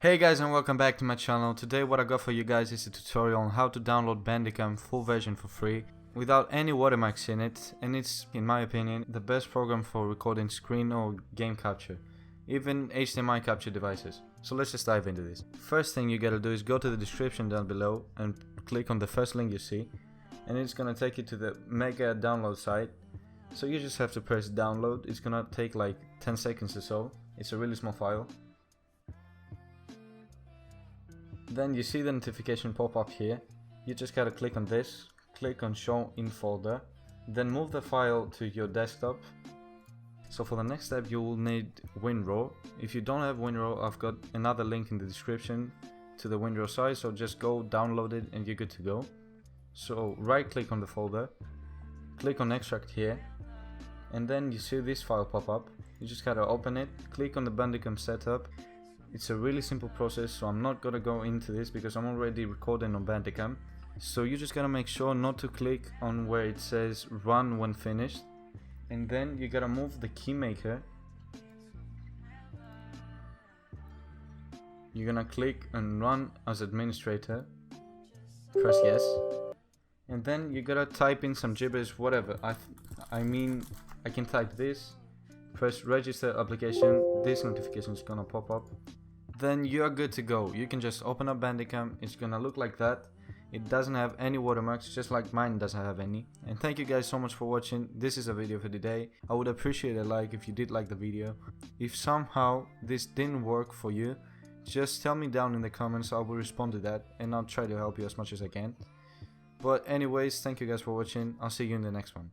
Hey guys, and welcome back to my channel. Today what I got for you guys is a tutorial on how to download Bandicam full version for free without any watermarks in it, and it's, in my opinion, the best program for recording screen or game capture, even HDMI capture devices. So let's just dive into this. First thing you gotta do is go to the description down below and click on the first link you see, and it's gonna take you to the mega download site. So you just have to press download. It's gonna take like 10 seconds or so. It's a really small file. Then you see the notification pop up here. You just gotta click on this, click on show in folder, then move the file to your desktop. So for the next step you will need WinRAR. If you don't have WinRAR, I've got another link in the description to the WinRAR site, so just go download it and you're good to go. So right click on the folder, click on extract here, and then you see this file pop up. You just gotta open it, click on the Bandicam setup. It's a really simple process, so I'm not gonna go into this because I'm already recording on Bandicam. So you just gotta make sure not to click on where it says run when finished, and then you gotta move the key maker. You're gonna click on run as administrator, press yes, and then you gotta type in some gibberish, whatever. I mean I can type this, press register application, this notification is gonna pop up. Then you're good to go. You can just open up Bandicam. It's gonna look like that. It doesn't have any watermarks, just like mine doesn't have any. And thank you guys so much for watching. This is a video for today. I would appreciate a like if you did like the video. If somehow this didn't work for you, just tell me down in the comments. I will respond to that and I'll try to help you as much as I can. But anyways, thank you guys for watching. I'll see you in the next one.